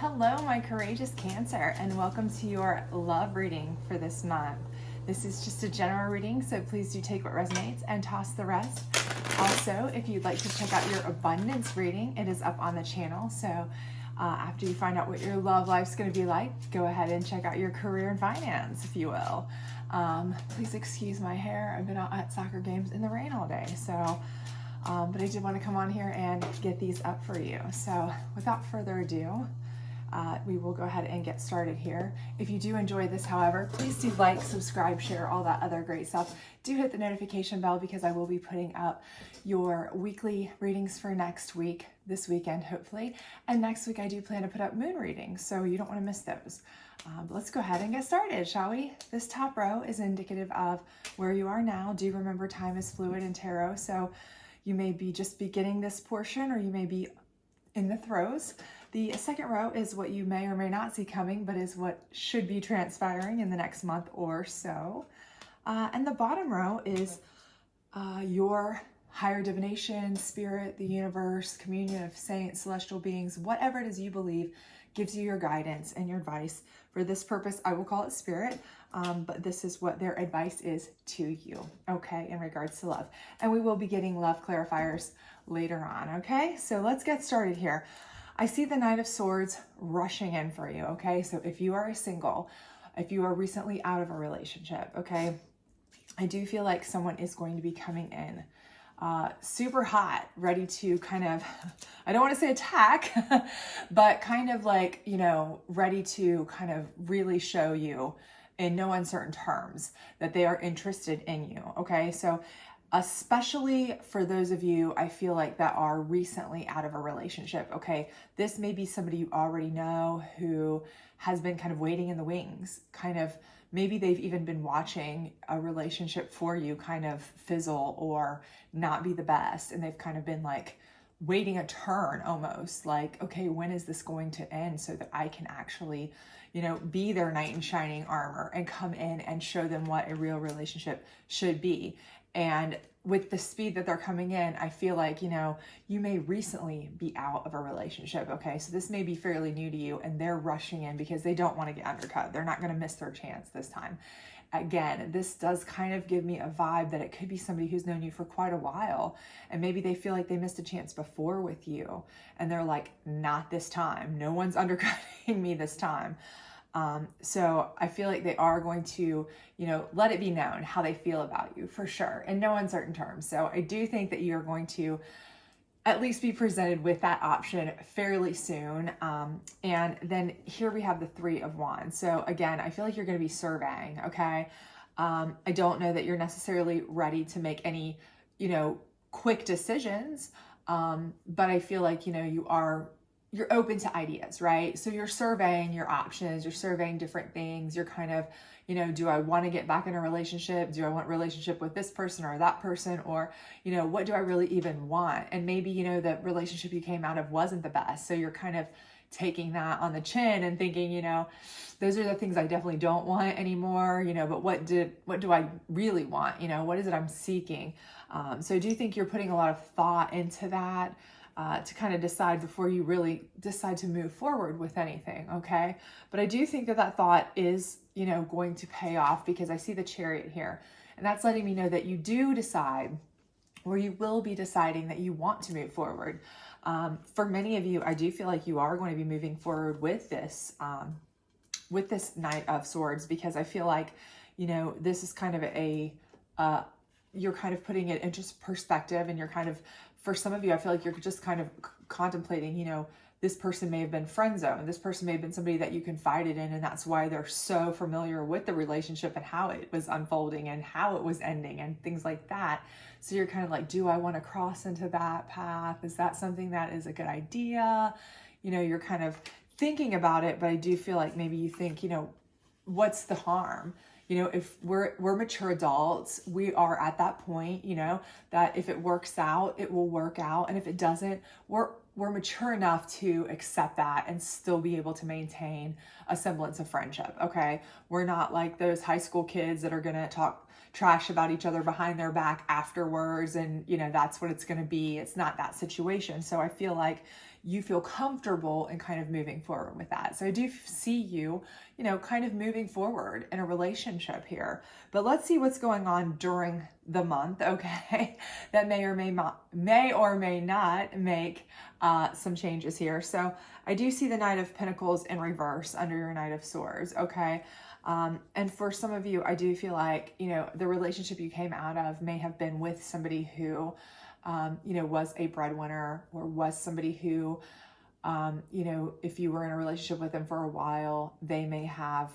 Hello, my courageous Cancer, and welcome to your love reading for this month. This is just a general reading, so please do take what resonates and toss the rest. Also, if you'd like to check out your abundance reading, it is up on the channel. So after you find out what your love life's going to be like, go ahead and check out your career and finance, if you will. Please excuse my hair. I've been out at soccer games in the rain all day, so but I did want to come on here and get these up for you. So without further ado, we will go ahead and get started here. If you do enjoy this, however, please do like, subscribe, share, all that other great stuff. Do hit the notification bell because I will be putting up your weekly readings for next week, this weekend, hopefully. And next week I do plan to put up moon readings, so you don't want to miss those. But let's go ahead and get started, shall we? This top row is indicative of where you are now. Do remember time is fluid in tarot, so you may be just beginning this portion or you may be in the throes. The second row is what you may or may not see coming, but is what should be transpiring in the next month or so. And the bottom row is your higher divination, spirit, the universe, communion of saints, celestial beings, whatever it is you believe gives you your guidance and your advice. For this purpose, I will call it spirit, but this is what their advice is to you, okay, in regards to love. And we will be getting love clarifiers later on, okay? So let's get started here. I see the Knight of Swords rushing in for you, okay? So if you are a single, if you are recently out of a relationship, okay, I do feel like someone is going to be coming in super hot, ready to kind of, I don't want to say attack, but kind of like, you know, ready to kind of really show you in no uncertain terms that they are interested in you, okay? So especially for those of you, I feel like, that are recently out of a relationship, okay? This may be somebody you already know who has been kind of waiting in the wings, kind of, maybe they've even been watching a relationship for you kind of fizzle or not be the best, and they've kind of been like waiting a turn almost, like, okay, when is this going to end so that I can actually, you know, be their knight in shining armor and come in and show them what a real relationship should be. And with the speed that they're coming in, I feel like, you know, you may recently be out of a relationship, okay? So this may be fairly new to you, and they're rushing in because they don't want to get undercut. They're not going to miss their chance this time. Again, this does kind of give me a vibe that it could be somebody who's known you for quite a while, and maybe they feel like they missed a chance before with you, and they're like, not this time. No one's undercutting me this time. So I feel like they are going to, you know, let it be known how they feel about you for sure, in no uncertain terms. So I do think that you're going to at least be presented with that option fairly soon. And then here we have the Three of Wands. So again, I feel like you're going to be surveying, okay? I don't know that you're necessarily ready to make any, you know, quick decisions. But I feel like, you know, you're open to ideas, right? So you're surveying your options, you're surveying different things. You're kind of, you know, do I want to get back in a relationship? Do I want a relationship with this person or that person? Or, you know, what do I really even want? And maybe, you know, the relationship you came out of wasn't the best. So you're kind of taking that on the chin and thinking, you know, those are the things I definitely don't want anymore, you know, but what do I really want? You know, what is it I'm seeking? So I do think you're putting a lot of thought into that. To kind of decide before you really decide to move forward with anything, okay? But I do think that that thought is, you know, going to pay off, because I see the Chariot here, and that's letting me know that you do decide, or you will be deciding, that you want to move forward. For many of you, I do feel like you are going to be moving forward with this Knight of Swords, because I feel like, you know, this is kind of you're kind of putting it into perspective, and you're kind of, for some of you, I feel like you're just kind of contemplating, you know, this person may have been friend zoned. This person may have been somebody that you confided in, and that's why they're so familiar with the relationship and how it was unfolding and how it was ending and things like that. So you're kind of like, do I want to cross into that path? Is that something that is a good idea? You know, you're kind of thinking about it, but I do feel like maybe you think, you know, what's the harm? You know, if we're mature adults, we are at that point, you know, that if it works out, it will work out. And if it doesn't, we're mature enough to accept that and still be able to maintain a semblance of friendship, okay? We're not like those high school kids that are going to talk trash about each other behind their back afterwards, and, you know, that's what it's going to be. It's not that situation. So I feel like, you feel comfortable in kind of moving forward with that. So I do see you, kind of moving forward in a relationship here. But let's see what's going on during the month, okay? That may or may not make some changes here. So I do see the Knight of Pentacles in reverse under your Knight of Swords, okay? And for some of you, I do feel like, the relationship you came out of may have been with somebody who, was a breadwinner, or was somebody who, if you were in a relationship with them for a while, they may have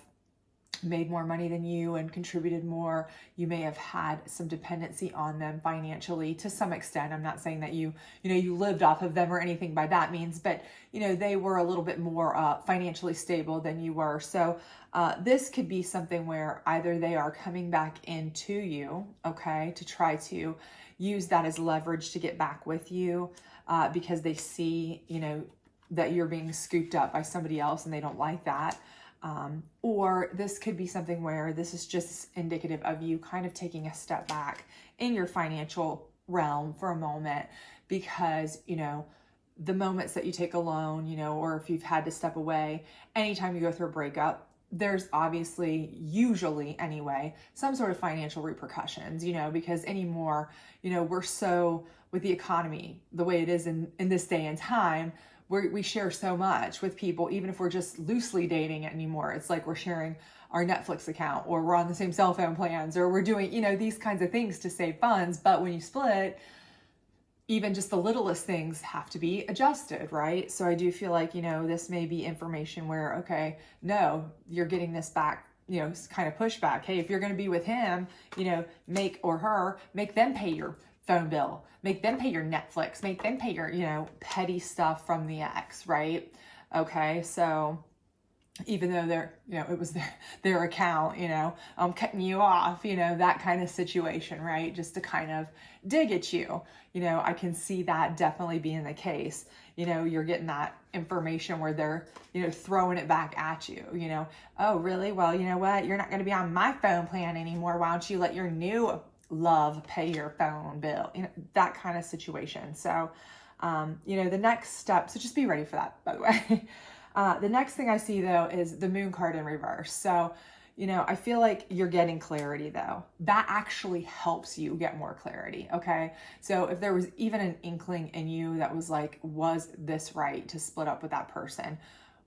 made more money than you and contributed more. You may have had some dependency on them financially to some extent. I'm not saying that you lived off of them or anything by that means, but they were a little bit more financially stable than you were. So this could be something where either they are coming back into you, okay, to try to use that as leverage to get back with you because they see, that you're being scooped up by somebody else and they don't like that. Or this could be something where this is just indicative of you kind of taking a step back in your financial realm for a moment because, the moments that you take alone, or if you've had to step away, anytime you go through a breakup, there's obviously, usually anyway, some sort of financial repercussions, because anymore, we're so, with the economy, the way it is in this day and time, we share so much with people, even if we're just loosely dating anymore. It's like we're sharing our Netflix account, or we're on the same cell phone plans, or we're doing, these kinds of things to save funds. But when you split, even just the littlest things have to be adjusted, right? So I do feel like, this may be information where, okay, no, you're getting this back, kind of pushback. Hey, if you're going to be with him, make them pay your phone bill, make them pay your Netflix, make them pay your, petty stuff from the ex, right? Okay, so even though it was their account, I'm cutting you off, that kind of situation, right? Just to kind of dig at you, I can see that definitely being the case. You're getting that information where they're, throwing it back at you, oh, really? Well, you know what? You're not going to be on my phone plan anymore. Why don't you let your new love pay your phone bill? That kind of situation. So, the next step, so just be ready for that, by the way. The next thing I see though is the Moon card in reverse. So, I feel like you're getting clarity though. That actually helps you get more clarity, okay? So if there was even an inkling in you that was like, was this right to split up with that person?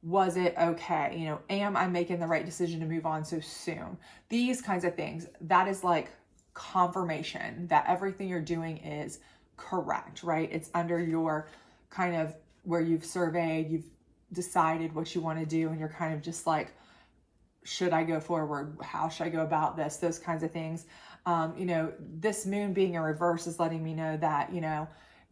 Was it okay? Am I making the right decision to move on so soon? These kinds of things, that is like confirmation that everything you're doing is correct, right? It's under your kind of where you've surveyed, you've decided what you want to do, and you're kind of just like, should I go forward? How should I go about this? Those kinds of things. This moon being in reverse is letting me know that,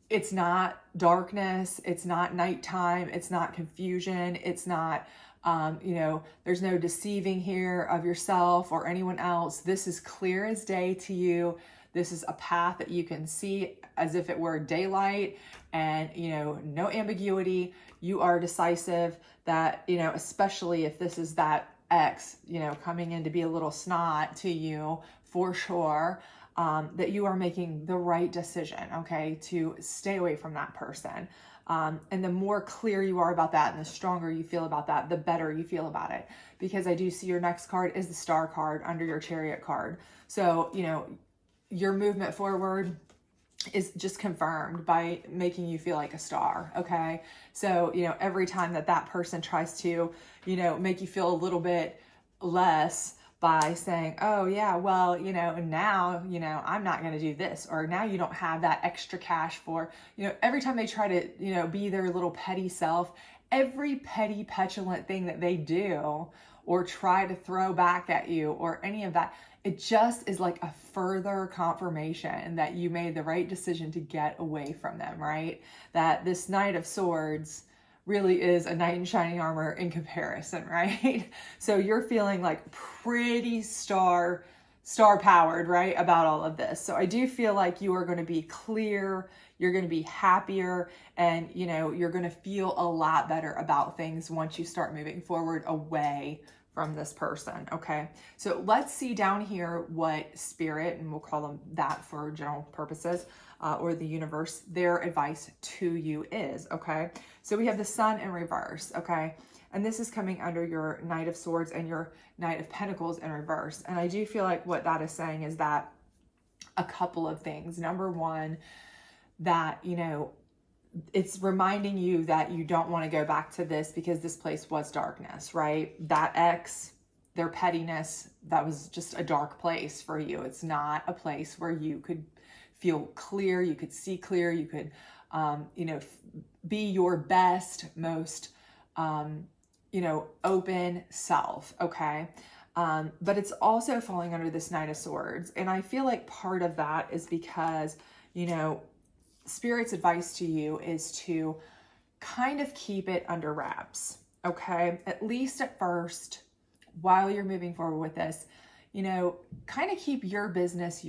it's not darkness, it's not nighttime, it's not confusion, it's not, there's no deceiving here of yourself or anyone else. This is clear as day to you. This is a path that you can see as if it were daylight, and, no ambiguity. You are decisive that, especially if this is that ex, coming in to be a little snot to you, for sure, that you are making the right decision, okay, to stay away from that person. And the more clear you are about that and the stronger you feel about that, the better you feel about it. Because I do see your next card is the Star card under your Chariot card. So, your movement forward is just confirmed by making you feel like a star, okay? So, every time that person tries to, make you feel a little bit less by saying, oh yeah, well, now, I'm not going to do this, or now you don't have that extra cash for, every time they try to, be their little petty self, every petty, petulant thing that they do or try to throw back at you or any of that, it just is like a further confirmation that you made the right decision to get away from them, right? That this Knight of Swords really is a knight in shining armor in comparison, right? So you're feeling like pretty star powered, right, about all of this. So I do feel like you are going to be clear, you're going to be happier, and you're going to feel a lot better about things once you start moving forward away from this person, okay? So let's see down here what Spirit, and we'll call them that for general purposes, or the universe, their advice to you is, okay? So we have the Sun in reverse, okay? And this is coming under your Knight of Swords and your Knight of Pentacles in reverse. And I do feel like what that is saying is that a couple of things. Number one, that, you know, it's reminding you that you don't want to go back to this because this place was darkness, right? That ex, their pettiness, that was just a dark place for you. It's not a place where you could feel clear, you could see clear, you could, you know, be your best, most, you know, open self, okay? But it's also falling under this Knight of Swords. And I feel like part of that is because, you know, Spirit's advice to you is to kind of keep it under wraps, okay? At least at first, while you're moving forward with this, you know, kind of keep your business,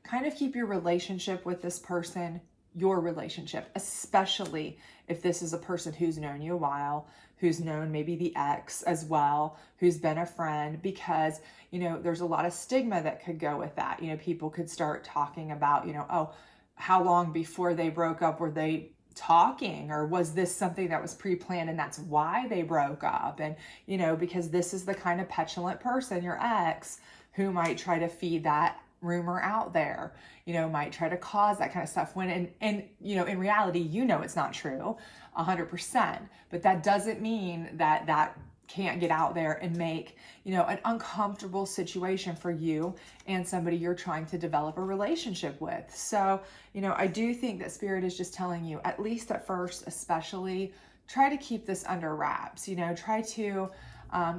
kind of keep your relationship with this person, your relationship, especially if this is a person who's known you a while, who's known maybe the ex as well, who's been a friend, because, you know, there's a lot of stigma that could go with that. You know, people could start talking about, you know, oh, how long before they broke up were they talking, or was this something that was pre-planned and that's why they broke up? And, you know, because this is the kind of petulant person, your ex, who might try to feed that rumor out there, you know, might try to cause that kind of stuff when, and you know, in reality, you know, it's not true 100%, but that doesn't mean that that can't get out there and make, you know, an uncomfortable situation for you and somebody you're trying to develop a relationship with. So, you know, I do think that Spirit is just telling you, at least at first, especially, try to keep this under wraps, you know, try to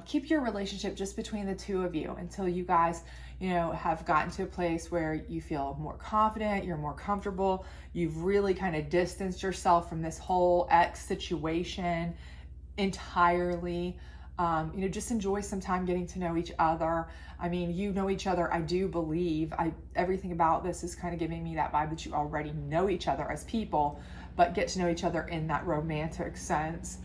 keep your relationship just between the two of you until you guys, you know, have gotten to a place where you feel more confident, you're more comfortable, you've really kind of distanced yourself from this whole ex situation entirely. You know, just enjoy some time getting to know each other. I mean, you know each other, I do believe. Everything about this is kind of giving me that vibe that you already know each other as people, but get to know each other in that romantic sense,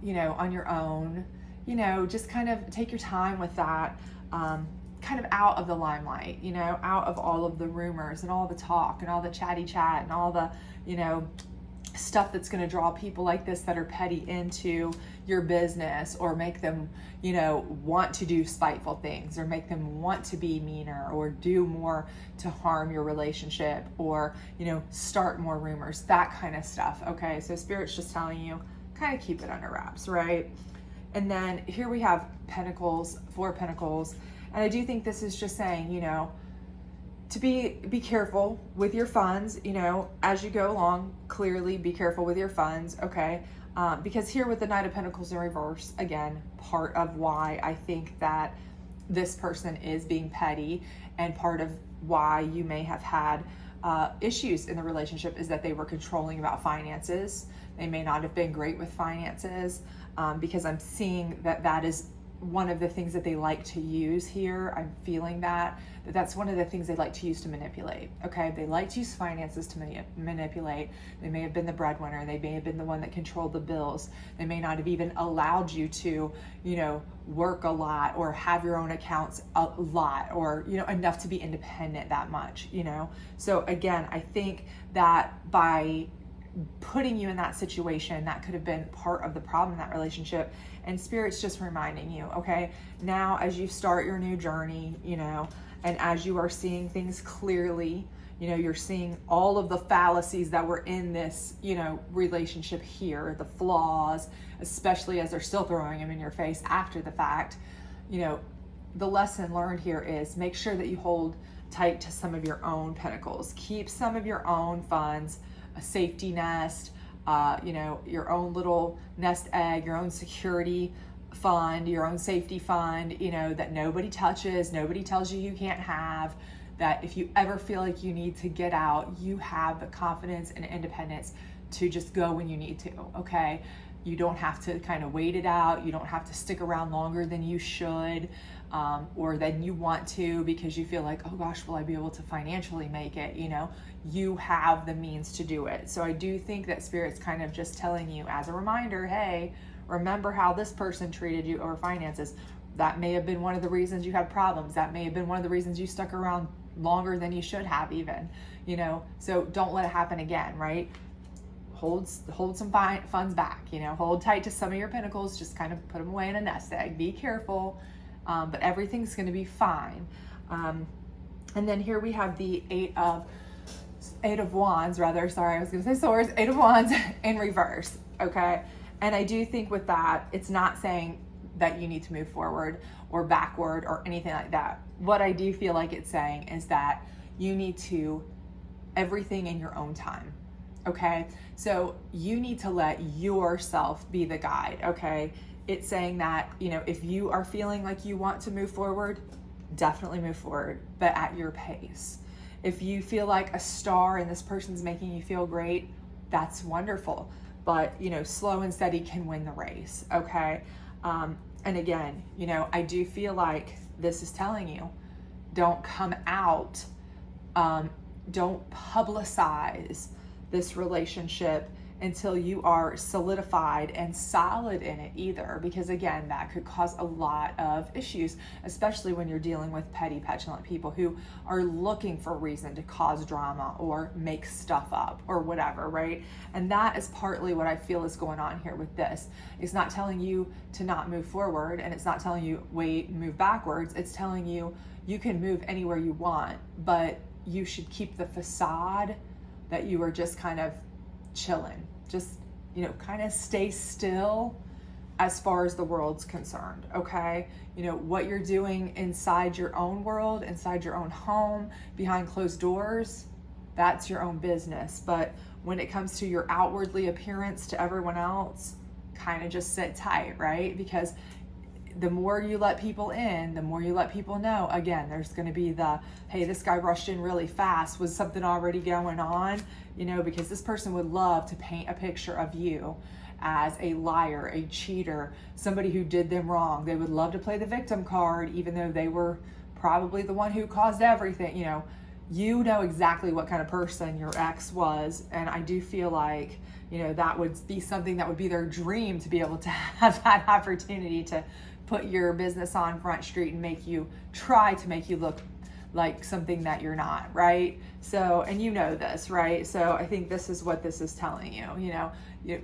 you know, on your own. You know, just kind of take your time with that, kind of out of the limelight, you know, out of all of the rumors and all the talk and all the chatty chat and all the, you know, stuff that's going to draw people like this that are petty into your business, or make them, you know, want to do spiteful things, or make them want to be meaner, or do more to harm your relationship, or, you know, start more rumors, that kind of stuff. Okay, so Spirit's just telling you, kind of keep it under wraps, right? And then here we have Pentacles, 4 of Pentacles, and I do think this is just saying, you know, to be careful with your funds, you know, as you go along. Clearly be careful with your funds, okay? Because here with the Knight of Pentacles in reverse, again, part of why I think that this person is being petty, and part of why you may have had issues in the relationship, is that they were controlling about finances. They may not have been great with finances, because I'm seeing that that is one of the things that they like to use here. I'm feeling that that's one of the things they like to use to manipulate. Okay, they like to use finances to manipulate. They may have been the breadwinner. They may have been the one that controlled the bills. They may not have even allowed you to, you know, work a lot or have your own accounts a lot, or, you know, enough to be independent that much, you know. So again, I think that by putting you in that situation, that could have been part of the problem in that relationship. And Spirit's just reminding you, okay, now as you start your new journey, you know, and as you are seeing things clearly, you know, you're seeing all of the fallacies that were in this, you know, relationship here, the flaws, especially as they're still throwing them in your face after the fact. You know, the lesson learned here is make sure that you hold tight to some of your own pentacles. Keep some of your own funds, a safety nest, you know, your own little nest egg, your own security fund, your own safety fund, you know, that nobody touches, nobody tells you you can't have, that if you ever feel like you need to get out, you have the confidence and independence to just go when you need to, okay? You don't have to kind of wait it out. You don't have to stick around longer than you should, or than you want to, because you feel like, oh gosh, will I be able to financially make it? You know, you have the means to do it. So I do think that Spirit's kind of just telling you as a reminder, hey, remember how this person treated you over finances. That may have been one of the reasons you had problems. That may have been one of the reasons you stuck around longer than you should have even, you know, so don't let it happen again, right? Hold some funds back, you know, hold tight to some of your pinnacles, just kind of put them away in a nest egg, be careful, but everything's going to be fine. And then here we have the Eight of Wands, rather, sorry, I was going to say swords, Eight of Wands in reverse, okay? And I do think with that, it's not saying that you need to move forward or backward or anything like that. What I do feel like it's saying is that you need to, everything in your own time, okay? So you need to let yourself be the guide, okay? It's saying that, you know, if you are feeling like you want to move forward, definitely move forward, but at your pace. If you feel like a star and this person's making you feel great, that's wonderful. But, you know, slow and steady can win the race, okay? And again, you know, I do feel like this is telling you, don't come out, don't publicize this relationship until you are solidified and solid in it either, because again, that could cause a lot of issues, especially when you're dealing with petty, petulant people who are looking for a reason to cause drama or make stuff up or whatever, right? And that is partly what I feel is going on here with this. It's not telling you to not move forward, and it's not telling you, wait, move backwards. It's telling you, you can move anywhere you want, but you should keep the facade that you are just kind of chilling, just, you know, kind of stay still as far as the world's concerned, okay? You know, what you're doing inside your own world, inside your own home, behind closed doors, that's your own business. But when it comes to your outwardly appearance to everyone else, kind of just sit tight, right? Because the more you let people in, the more you let people know, again, there's going to be the, hey, this guy rushed in really fast. Was something already going on? You know, because this person would love to paint a picture of you as a liar, a cheater, somebody who did them wrong. They would love to play the victim card, even though they were probably the one who caused everything. You know exactly what kind of person your ex was. And I do feel like, you know, that would be something that would be their dream, to be able to have that opportunity to put your business on Front Street and try to make you look like something that you're not, right? So, and you know this, right? So I think this is what this is telling you, you know,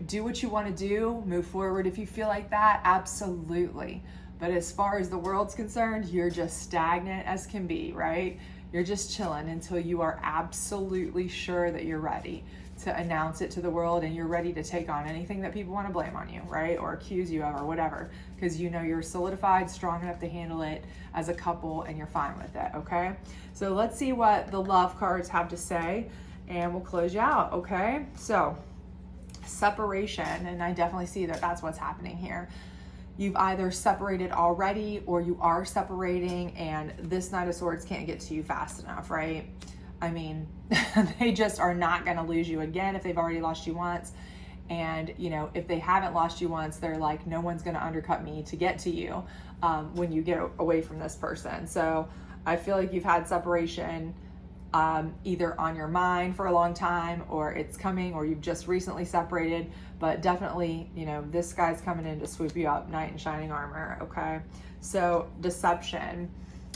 do what you want to do, move forward if you feel like that, absolutely. But as far as the world's concerned, you're just stagnant as can be, right? You're just chilling until you are absolutely sure that you're ready to announce it to the world, and you're ready to take on anything that people want to blame on you, right? Or accuse you of, or whatever, because you know you're solidified, strong enough to handle it as a couple, and you're fine with it, okay? So let's see what the love cards have to say, and we'll close you out, okay? So, separation, and I definitely see that that's what's happening here. You've either separated already, or you are separating, and this Knight of Swords can't get to you fast enough, right? I mean, they just are not going to lose you again if they've already lost you once. And, you know, if they haven't lost you once, they're like, no one's going to undercut me to get to you when you get away from this person. So I feel like you've had separation either on your mind for a long time, or it's coming, or you've just recently separated. But definitely, you know, this guy's coming in to swoop you up, knight in shining armor, okay? So deception.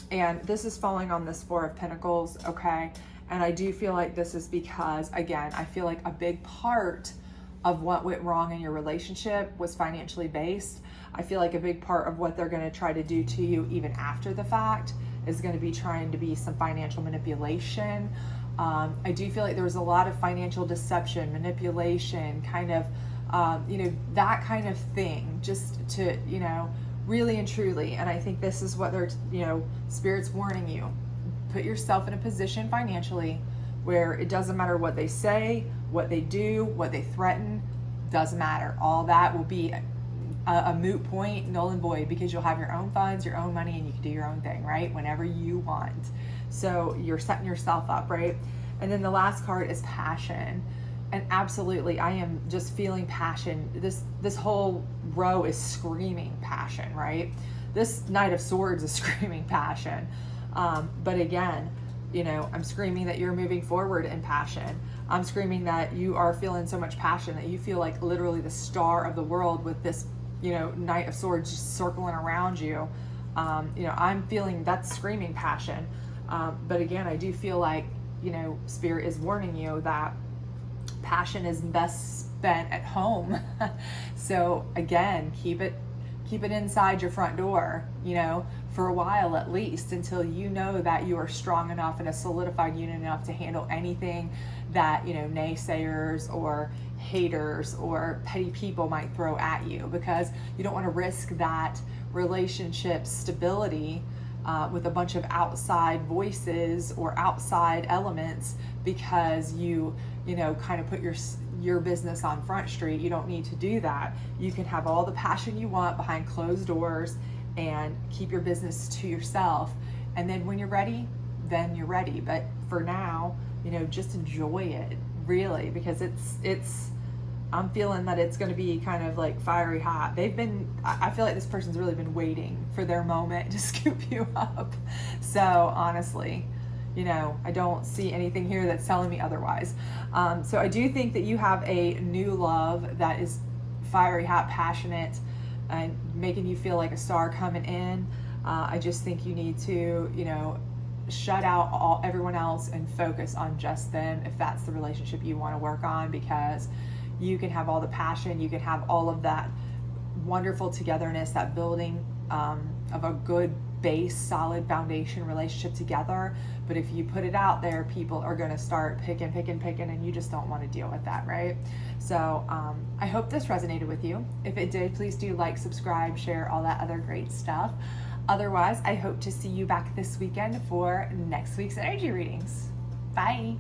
And this is falling on this Four of Pentacles, okay? And I do feel like this is because, again, I feel like a big part of what went wrong in your relationship was financially based. I feel like a big part of what they're going to try to do to you even after the fact is going to be trying to be some financial manipulation. I do feel like there was a lot of financial deception, manipulation, kind of, you know, that kind of thing, just to, you know, really and truly. And I think this is what they're, you know, Spirit's warning you. Put yourself in a position financially where it doesn't matter what they say, what they do, what they threaten, doesn't matter. All that will be a moot point, null and void, because you'll have your own funds, your own money, and you can do your own thing, right? Whenever you want. So you're setting yourself up, right? And then the last card is passion. And absolutely, I am just feeling passion. This whole row is screaming passion, right? This Knight of Swords is screaming passion. But again, you know, I'm screaming that you're moving forward in passion. I'm screaming that you are feeling so much passion that you feel like literally the star of the world with this, you know, Knight of Swords just circling around you. You know, I'm feeling that's screaming passion. But again, I do feel like, Spirit is warning you that passion is best spent at home. So again, keep it inside your front door, for a while at least, until you know that you are strong enough and a solidified unit enough to handle anything that, naysayers or haters or petty people might throw at you, because you don't want to risk that relationship stability with a bunch of outside voices or outside elements, because you kind of put your business on Front Street. You don't need to do that. You can have all the passion you want behind closed doors and keep your business to yourself. And then when you're ready, then you're ready. But for now, just enjoy it, really, because I'm feeling that it's going to be kind of like fiery hot. I feel like this person's really been waiting for their moment to scoop you up. So honestly, I don't see anything here that's telling me otherwise. So I do think that you have a new love that is fiery hot, passionate, and making you feel like a star coming in. I just think you need to, shut out everyone else and focus on just them, if that's the relationship you want to work on, because you can have all the passion, you can have all of that wonderful togetherness, that building of a good base, solid foundation relationship together. But if you put it out there, people are going to start picking, and you just don't want to deal with that, right? So I hope this resonated with you. If it did, please do like, subscribe, share, all that other great stuff. Otherwise, I hope to see you back this weekend for next week's energy readings. Bye.